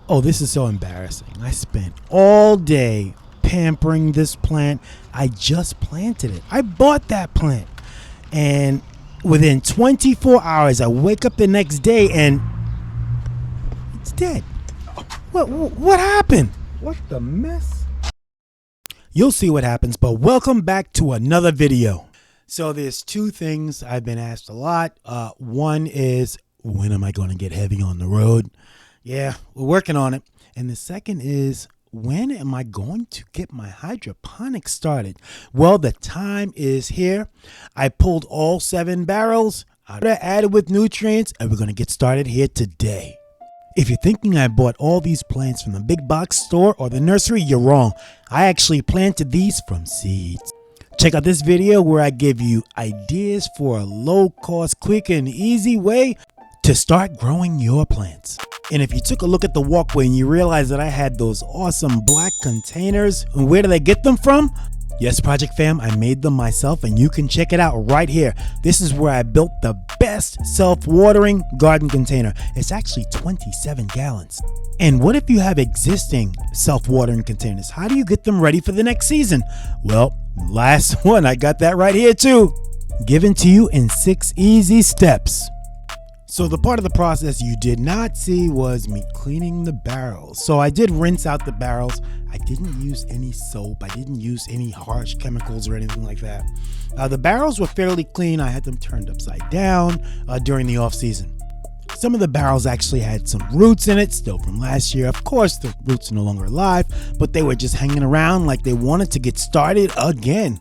Oh, this is so embarrassing. I spent all day pampering this plant. I just planted it. I bought that plant. And within 24 hours, I wake up the next day and it's dead. What happened? What the mess? You'll see what happens, but welcome back to another video. So there's two things I've been asked a lot. One is, when am I going to get heavy on the road? Yeah, we're working on it. And the second is, when am I going to get my hydroponics started? Well, the time is here. I pulled all 7 barrels, I added with nutrients, and we're going to get started here today. If you're thinking I bought all these plants from the big box store or the nursery, you're wrong. I actually planted these from seeds. Check out this video where I give you ideas for a low-cost, quick, and easy way to start growing your plants. And if you took a look at the walkway and you realize that I had those awesome black containers, and where did I get them from? Yes, Project Fam, I made them myself, and you can check it out right here. This is where I built the best self-watering garden container. It's actually 27 gallons. And what if you have existing self-watering containers? How do you get them ready for the next season? Well, last one, I got that right here too. Given to you in 6 easy steps. So the part of the process you did not see was me cleaning the barrels. So I did rinse out the barrels. I didn't use any soap. I didn't use any harsh chemicals or anything like that. The barrels were fairly clean. I had them turned upside down during the off season. Some of the barrels actually had some roots in it, still from last year. Of course, the roots are no longer alive, but they were just hanging around like they wanted to get started again.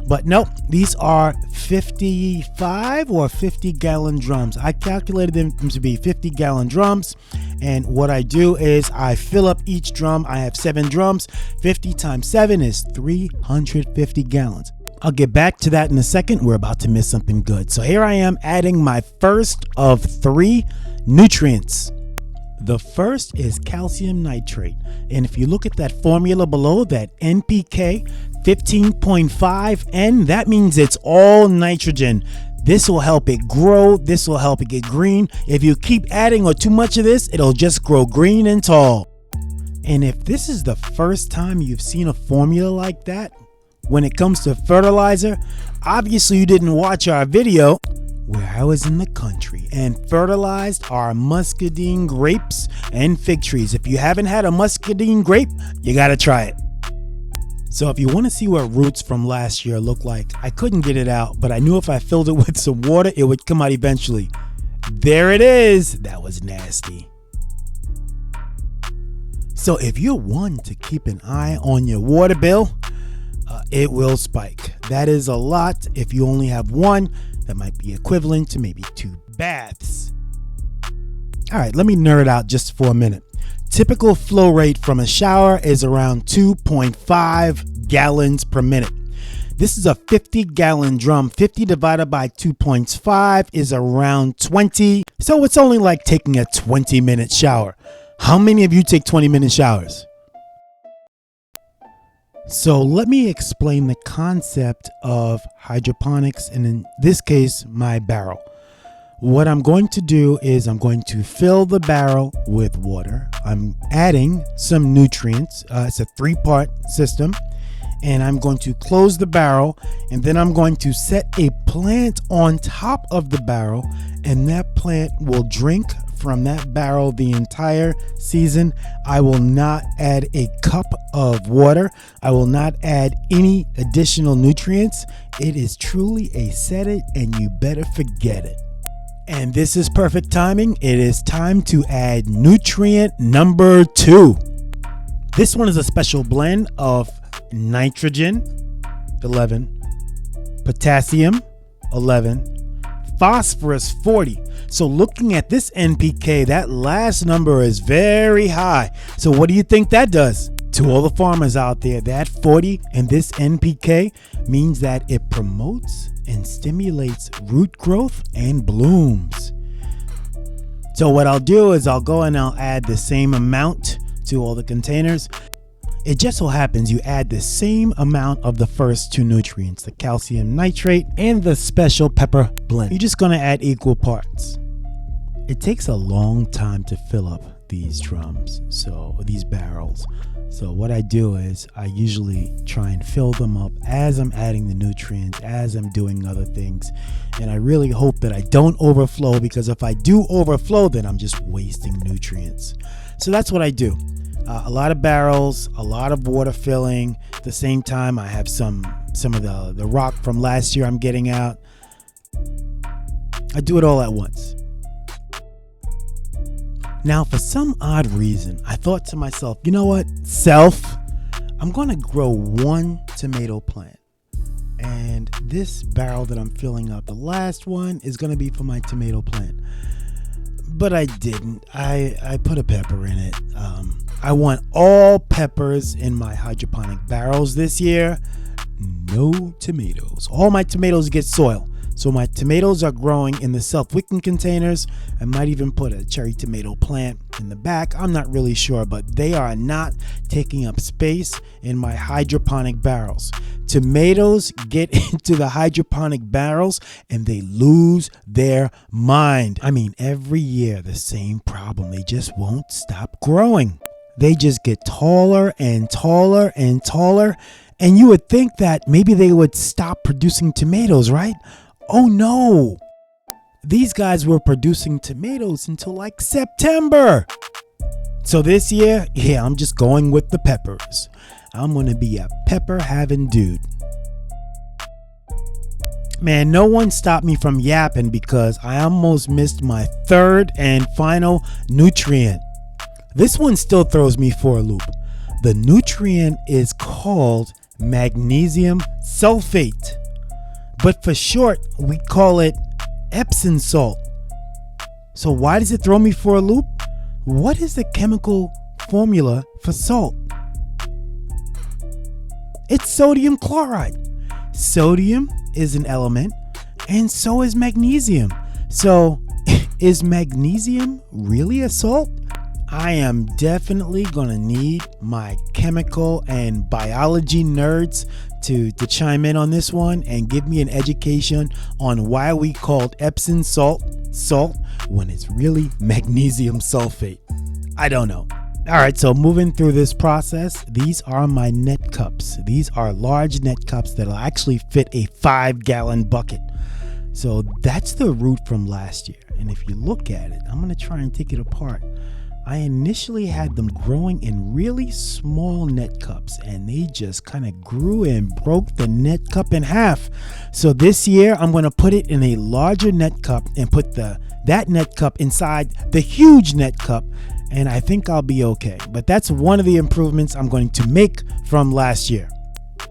But nope, these are 55 or 50 gallon drums. I calculated them to be 50 gallon drums. And what I do is I fill up each drum. I have 7 drums. 50 times 7 is 350 gallons. I'll get back to that in a second. We're about to miss something good. So here I am adding my first of 3 nutrients. The first is calcium nitrate. And if you look at that formula below, that NPK 15.5 N, that means it's all nitrogen. This will help it grow. This will help it get green. If you keep adding or too much of this, it'll just grow green and tall. And if this is the first time you've seen a formula like that, when it comes to fertilizer, obviously you didn't watch our video where I was in the country and fertilized our muscadine grapes and fig trees. If you haven't had a muscadine grape, you gotta try it. So if you want to see what roots from last year look like, I couldn't get it out, but I knew if I filled it with some water, it would come out eventually. There it is. That was nasty. So if you're one to keep an eye on your water bill, it will spike. That is a lot. If you only have 1, that might be equivalent to maybe 2 baths. All right, let me nerd out just for a minute. Typical flow rate from a shower is around 2.5 gallons per minute. This is a 50 gallon drum. 50 divided by 2.5 is around 20. So it's only like taking a 20-minute shower. How many of you take 20-minute showers? So let me explain the concept of hydroponics, and in this case, my barrel. What I'm going to do is I'm going to fill the barrel with water. I'm adding some nutrients. It's a 3-part system. And I'm going to close the barrel, and then I'm going to set a plant on top of the barrel, and that plant will drink from that barrel the entire season. I will not add a cup of water. I will not add any additional nutrients. It is truly a set it and you better forget it. And this is perfect timing. It is time to add nutrient number 2. This one is a special blend of nitrogen, 11, potassium, 11, phosphorus, 40. So looking at this NPK, that last number is very high. So what do you think that does? To all the farmers out there, that 40 and this NPK means that it promotes and stimulates root growth and blooms. So what I'll do is I'll go and I'll add the same amount to all the containers. It just so happens you add the same amount of the first 2 nutrients, the calcium nitrate and the special pepper blend. You're just going to add equal parts. It takes a long time to fill up these drums, so these barrels. So what I do is I usually try and fill them up as I'm adding the nutrients, as I'm doing other things. And I really hope that I don't overflow, because if I do overflow, then I'm just wasting nutrients. So that's what I do. A lot of barrels, a lot of water filling. At the same time, I have some of the rock from last year I'm getting out. I do it all at once. Now, for some odd reason, I thought to myself, you know what, I'm going to grow one tomato plant. And this barrel that I'm filling up, the last one, is going to be for my tomato plant. But I didn't. I put a pepper in it. I want all peppers in my hydroponic barrels this year. No tomatoes. All my tomatoes get soil. So my tomatoes are growing in the self-wicking containers. I might even put a cherry tomato plant in the back. I'm not really sure, but they are not taking up space in my hydroponic barrels. Tomatoes get into the hydroponic barrels and they lose their mind. I mean, every year the same problem. They just won't stop growing. They just get taller and taller and taller. And you would think that maybe they would stop producing tomatoes, right? Oh no, these guys were producing tomatoes until like September. So this year, yeah, I'm just going with the peppers. I'm going to be a pepper having dude. Man, no one stopped me from yapping because I almost missed my third and final nutrient. This one still throws me for a loop. The nutrient is called magnesium sulfate. But for short, we call it Epsom salt. So why does it throw me for a loop? What is the chemical formula for salt? It's sodium chloride. Sodium is an element, and so is magnesium. So is magnesium really a salt? I am definitely gonna need my chemical and biology nerds to chime in on this one and give me an education on why we called Epsom salt when it's really magnesium sulfate. I don't know. All right, so moving through this process, these are my net cups. These are large net cups that'll actually fit a 5-gallon bucket. So that's the root from last year. And if you look at it, I'm gonna try and take it apart. I initially had them growing in really small net cups, and they just kind of grew and broke the net cup in half. So this year I'm going to put it in a larger net cup and put that net cup inside the huge net cup, and I think I'll be okay. But that's one of the improvements I'm going to make from last year.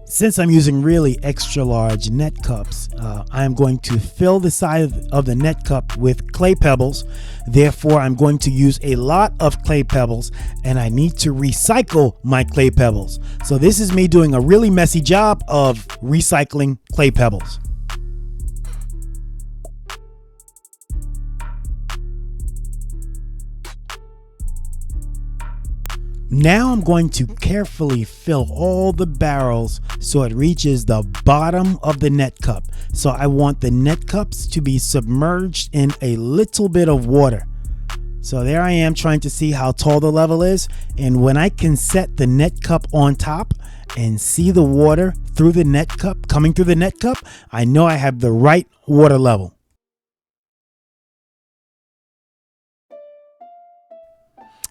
Since I'm using really extra large net cups, I am going to fill the side of the net cup with clay pebbles. Therefore, I'm going to use a lot of clay pebbles, and I need to recycle my clay pebbles. So this is me doing a really messy job of recycling clay pebbles. Now I'm going to carefully fill all the barrels so it reaches the bottom of the net cup. So I want the net cups to be submerged in a little bit of water. So there I am trying to see how tall the level is. And when I can set the net cup on top and see the water through the net cup, coming through the net cup, I know I have the right water level.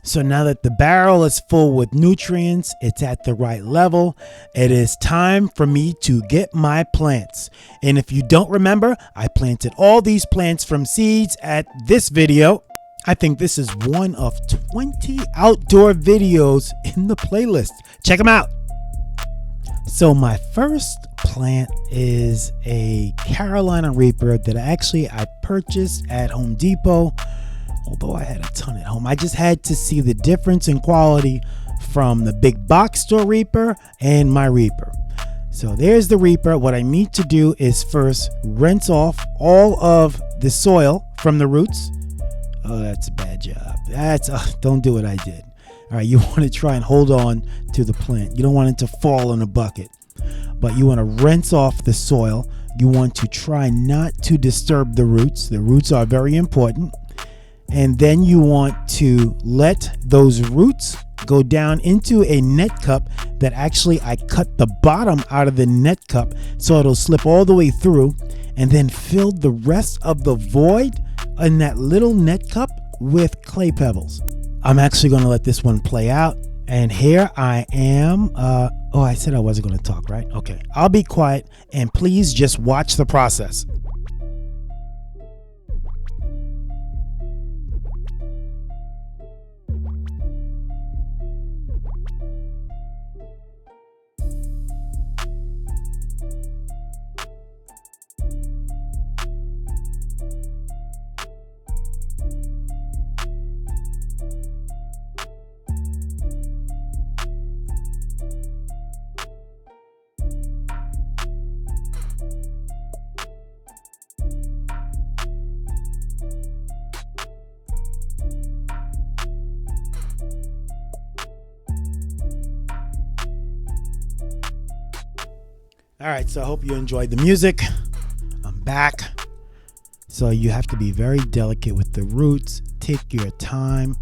So now that the barrel is full with nutrients, it's at the right level, it is time for me to get my plants. And if you don't remember, I planted all these plants from seeds at this video. I think this is one of 20 outdoor videos in the playlist. Check them out. So my first plant is a Carolina Reaper that I purchased at Home Depot. Although I had a ton at home, I just had to see the difference in quality from the big box store Reaper and my Reaper. So there's the Reaper. What I need to do is first rinse off all of the soil from the roots. Oh, that's a bad job. Don't do what I did. All right, you want to try and hold on to the plant. You don't want it to fall in a bucket, but you want to rinse off the soil. You want to try not to disturb the roots. The roots are very important. And then you want to let those roots go down into a net cup that actually I cut the bottom out of the net cup so it'll slip all the way through, and then fill the rest of the void in that little net cup with clay pebbles. I'm actually going to let this one play out. And here I am. Oh, I said I wasn't going to talk, right? Okay, I'll be quiet and please just watch the process. All right, so I hope you enjoyed the music. I'm back. So you have to be very delicate with the roots. Take your time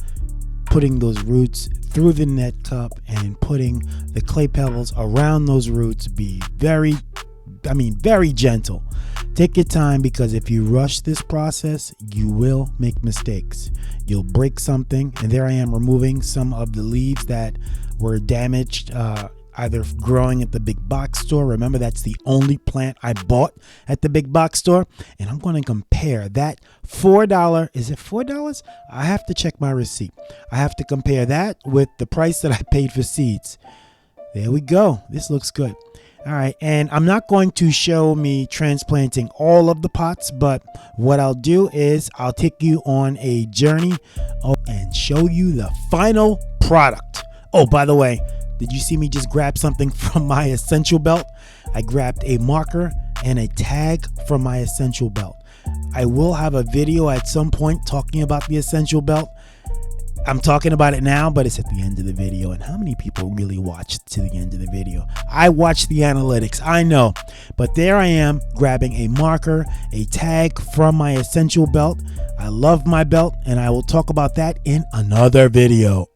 putting those roots through the net cup and putting the clay pebbles around those roots. Be very gentle. Take your time, because if you rush this process, you will make mistakes. You'll break something. And there I am removing some of the leaves that were damaged, either growing at the big box store. Remember, that's the only plant I bought at the big box store. And I'm going to compare that $4. Is it $4? I have to check my receipt. I have to compare that with the price that I paid for seeds. There we go. This looks good. All right. And I'm not going to show me transplanting all of the pots, but what I'll do is I'll take you on a journey and show you the final product. Oh, by the way, did you see me just grab something from my essential belt? I grabbed a marker and a tag from my essential belt. I will have a video at some point talking about the essential belt. I'm talking about it now, but it's at the end of the video. And how many people really watch to the end of the video? I watch the analytics, I know. But there I am grabbing a marker, a tag from my essential belt. I love my belt, and I will talk about that in another video.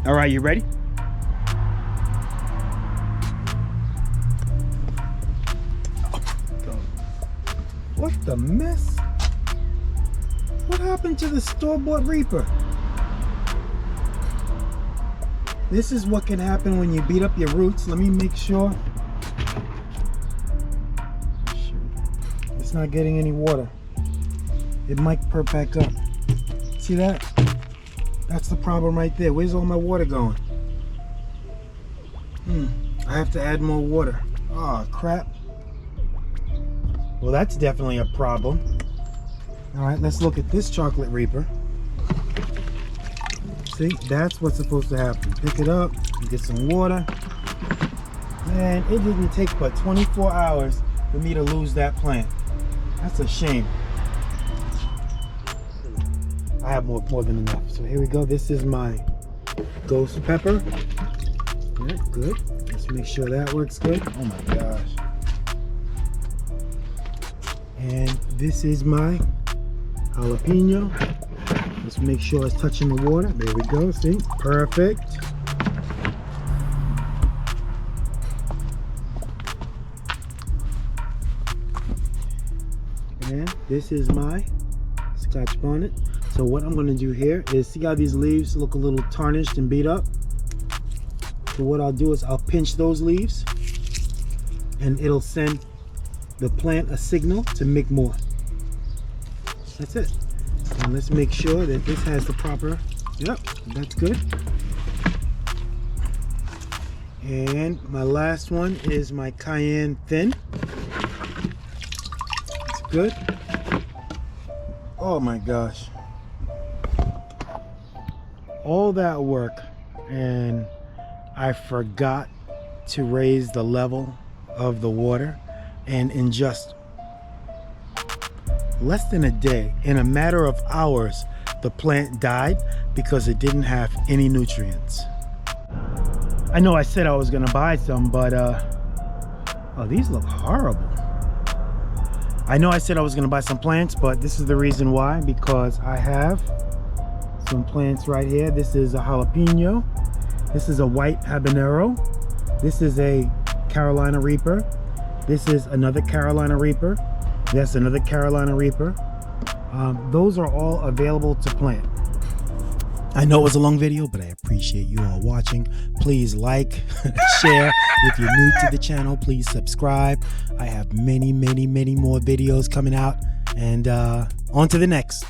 All right, you ready? What the mess? What happened to the store-bought Reaper? This is what can happen when you beat up your roots. Let me make sure. It's not getting any water. It might perk back up. See that? That's the problem right there. Where's all my water going? I have to add more water. Oh, crap. Well, that's definitely a problem. All right, let's look at this chocolate Reaper. See, that's what's supposed to happen. Pick it up, get some water. Man, it didn't take but 24 hours for me to lose that plant. That's a shame. I have more than enough. So here we go. This is my ghost pepper. Yeah, good. Let's make sure that works good. Oh my gosh. And this is my jalapeno. Let's make sure it's touching the water. There we go. See? Perfect. And this is my Scotch bonnet. So what I'm going to do here is, see how these leaves look a little tarnished and beat up? So what I'll do is I'll pinch those leaves, and it'll send the plant a signal to make more. That's it. And let's make sure that this has the proper, yep, that's good. And my last one is my cayenne thin. It's good. Oh my gosh. All that work, and I forgot to raise the level of the water, and in just less than a day, in a matter of hours, the plant died because it didn't have any nutrients. I know I said I was gonna buy some, but oh, these look horrible. I know I said I was gonna buy some plants, but this is the reason why, because I have some plants right here. This is a jalapeno. This is a white habanero. This is a Carolina Reaper. This is another Carolina Reaper. That's another Carolina Reaper. Those are all available to plant. I know it was a long video, but I appreciate you all watching. Please like, share. If you're new to the channel, please subscribe. I have many more videos coming out, and on to the next.